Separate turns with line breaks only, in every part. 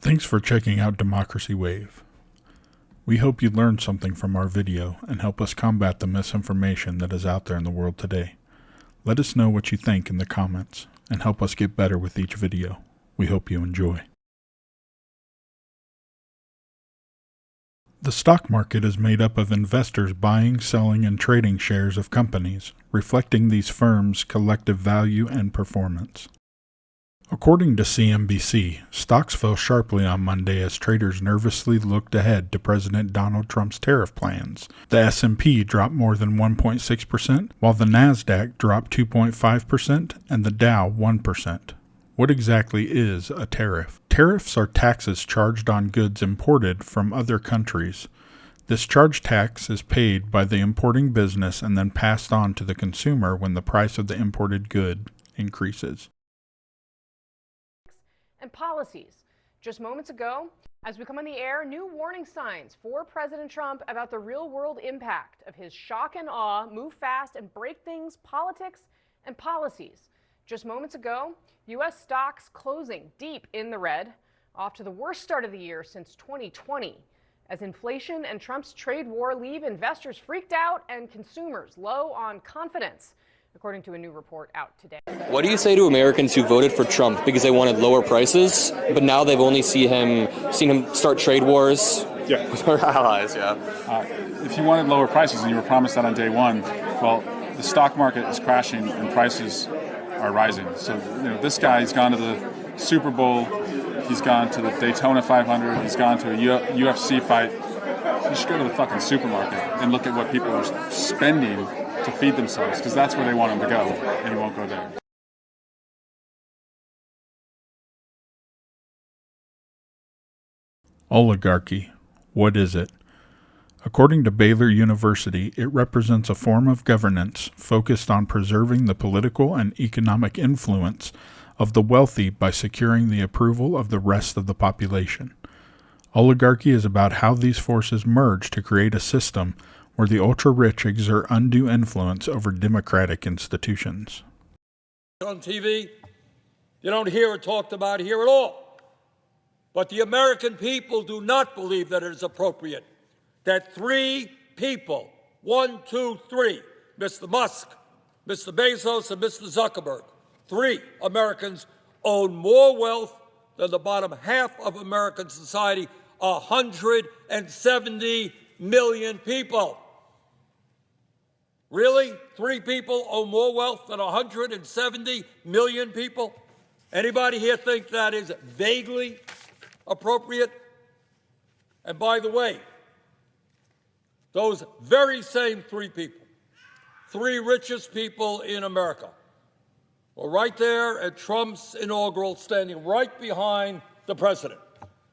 Thanks for checking out Democracy Wave. We hope you learned something from our video and help us combat the misinformation that is out there in the world today. Let us know what you think in the comments and help us get better with each video. We hope you enjoy. The stock market is made up of investors buying, selling, and trading shares of companies, reflecting these firms' collective value and performance. According to CNBC, stocks fell sharply on Monday as traders nervously looked ahead to President Donald Trump's tariff plans. The S&P dropped more than 1.6%, while the Nasdaq dropped 2.5% and the Dow 1%. What exactly is a tariff? Tariffs are taxes charged on goods imported from other countries. This charge tax is paid by the importing business and then passed on to the consumer when the price of the imported good increases.
And policies. Just moments ago, as we come on the air, new warning signs for President Trump about the real-world impact of his shock and awe, move fast and break things, politics and policies. Just moments ago, U.S. stocks closing deep in the red, off to the worst start of the year since 2020, as inflation and Trump's trade war leave investors freaked out and consumers low on confidence, according to a new report out today.
What do you say to Americans who voted for Trump because they wanted lower prices, but now they've only seen him start trade wars with our allies?
If you wanted lower prices and you were promised that on day one, well, the stock market is crashing and prices are rising. So this guy's gone to the Super Bowl, he's gone to the Daytona 500, he's gone to a UFC fight. You should go to the fucking supermarket and look at what people are spending to feed themselves, because that's where they want him to go, and he won't go there.
Oligarchy. What is it? According to Baylor University, it represents a form of governance focused on preserving the political and economic influence of the wealthy by securing the approval of the rest of the population. Oligarchy is about how these forces merge to create a system where the ultra-rich exert undue influence over democratic institutions.
On TV, you don't hear it talked about here at all. But the American people do not believe that it is appropriate that three people, 1, 2, 3, Mr. Musk, Mr. Bezos, and Mr. Zuckerberg, 3 Americans own more wealth than the bottom half of American society, 170 million people. Really? 3 people own more wealth than 170 million people? Anybody here think that is vaguely appropriate? And by the way, those very same 3 people, 3 richest people in America, were right there at Trump's inaugural, standing right behind the president.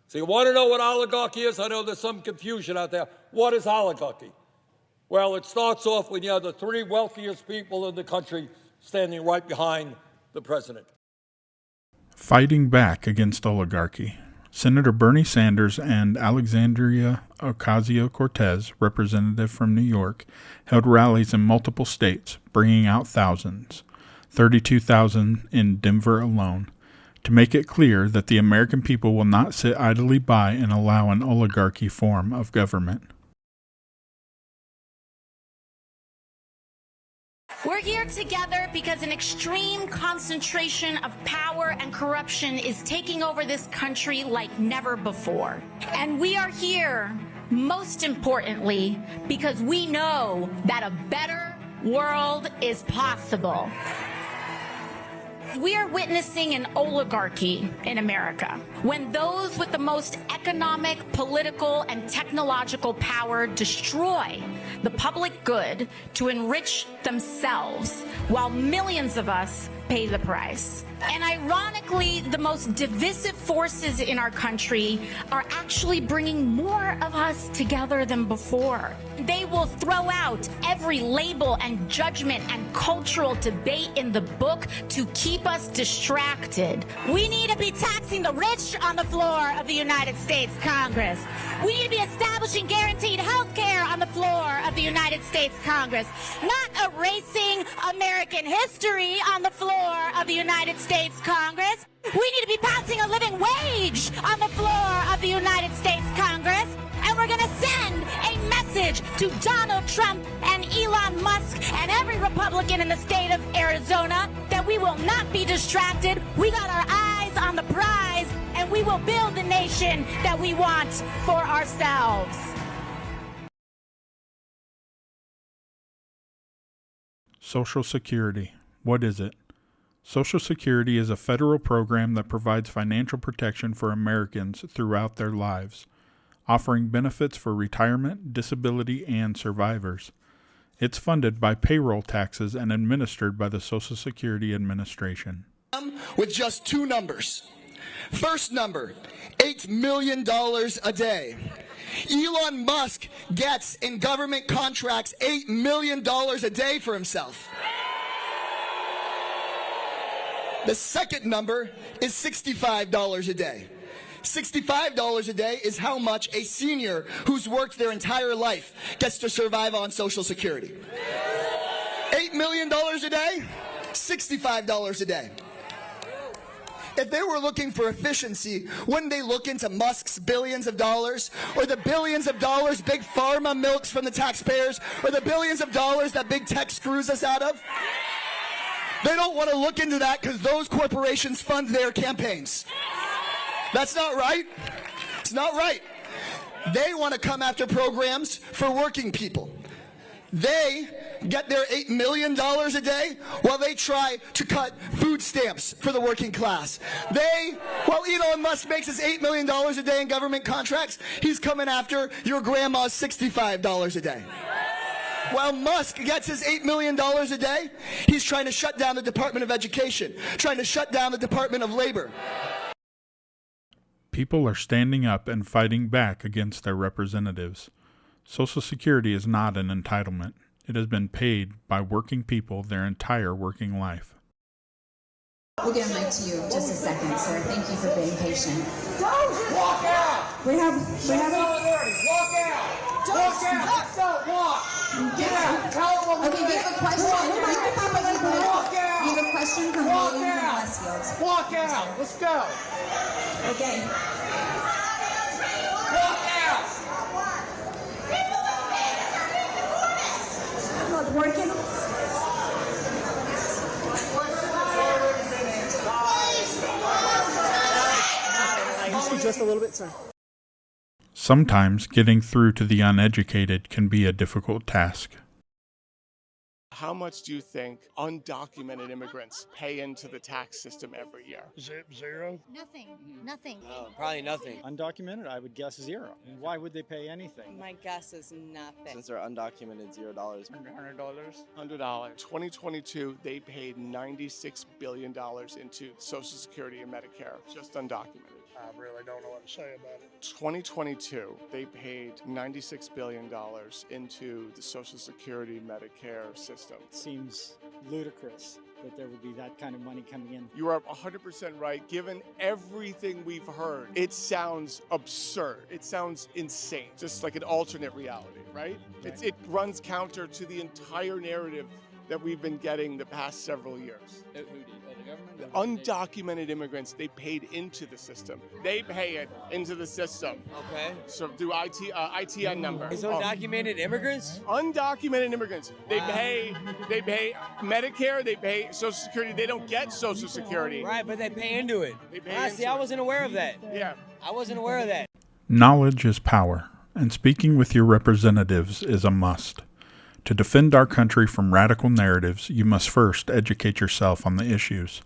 So you want to know what oligarchy is? I know there's some confusion out there. What is oligarchy? Well, it starts off when you have the 3 wealthiest people in the country standing right behind the president.
Fighting back against oligarchy. Senator Bernie Sanders and Alexandria Ocasio-Cortez, representative from New York, held rallies in multiple states, bringing out thousands, 32,000 in Denver alone, to make it clear that the American people will not sit idly by and allow an oligarchy form of government.
We're here together because an extreme concentration of power and corruption is taking over this country like never before. And we are here, most importantly, because we know that a better world is possible. We are witnessing an oligarchy in America, when those with the most economic, political, and technological power destroy the public good to enrich themselves, while millions of us pay the price. And ironically, the most divisive forces in our country are actually bringing more of us together than before. They will throw out every label and judgment and cultural debate in the book to keep us distracted. We need to be taxing the rich on the floor of the United States Congress. We need to be establishing guaranteed health care on the floor of the United States Congress, not erasing American history on the floor of the United States Congress. We need to be passing a living wage on the floor message to Donald Trump and Elon Musk and every Republican in the state of Arizona that we will not be distracted. We got our eyes on the prize, and we will build the nation that we want for ourselves.
Social Security. What is it? Social Security is a federal program that provides financial protection for Americans throughout their lives, offering benefits for retirement, disability, and survivors. It's funded by payroll taxes and administered by the Social Security Administration.
With just two numbers. First number, $8 million a day. Elon Musk gets in government contracts $8 million a day for himself. The second number is $65 a day. $65 a day is how much a senior who's worked their entire life gets to survive on Social Security. $8 million a day, $65 a day. If they were looking for efficiency, wouldn't they look into Musk's billions of dollars, or the billions of dollars Big Pharma milks from the taxpayers, or the billions of dollars that big tech screws us out of? They don't want to look into that because those corporations fund their campaigns. That's not right. It's not right. They want to come after programs for working people. They get their $8 million a day while they try to cut food stamps for the working class. While Elon Musk makes his $8 million a day in government contracts, he's coming after your grandma's $65 a day. While Musk gets his $8 million a day, he's trying to shut down the Department of Education, trying to shut down the Department of Labor.
People are standing up and fighting back against their representatives. Social Security is not an entitlement. It has been paid by working people their entire working life.
We'll get a mic to you just a second, sir. Thank you for being patient.
Walk out!
We have
Solidarity. Walk out! Walk out! Don't walk! Get out! Tell them what
Okay, we have a question.
Walk out!
We have a question from
Walk
William from
out!
Westfield.
Walk out! Let's go!
Okay.
Walk out!
Look, working.
Just a little bit, sir.
Sometimes getting through to the uneducated can be a difficult task.
How much do you think undocumented immigrants pay into the tax system every year?
Zero.
Nothing.
Probably nothing.
Undocumented, I would guess zero. And why would they pay anything?
My guess is nothing.
Since they're undocumented, $0.
$100.
$100. 2022, they paid $96 billion into Social Security and Medicare, just undocumented.
I really don't know what to say about it.
2022, they paid $96 billion into the Social Security Medicare system.
It seems ludicrous that there would be that kind of money coming in.
You are 100% right. Given everything we've heard, it sounds absurd. It sounds insane, just like an alternate reality, right? It runs counter to the entire narrative that we've been getting the past several years.
The government?
The undocumented immigrants, they paid into the system. They pay it into the system.
Okay.
So through ITN number.
It's undocumented immigrants?
Undocumented immigrants. They pay Medicare, they pay Social Security. They don't get Social Security.
Right, but they pay into it.
They pay into
I
it.
wasn't aware of that.
Yeah.
I wasn't aware of that.
Knowledge is power, and speaking with your representatives is a must. To defend our country from radical narratives, you must first educate yourself on the issues.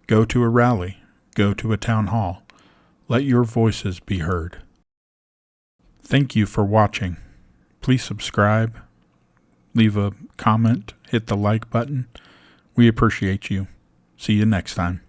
Go to a rally. Go to a town hall. Let your voices be heard. Thank you for watching. Please subscribe, leave a comment, hit the like button. We appreciate you. See you next time.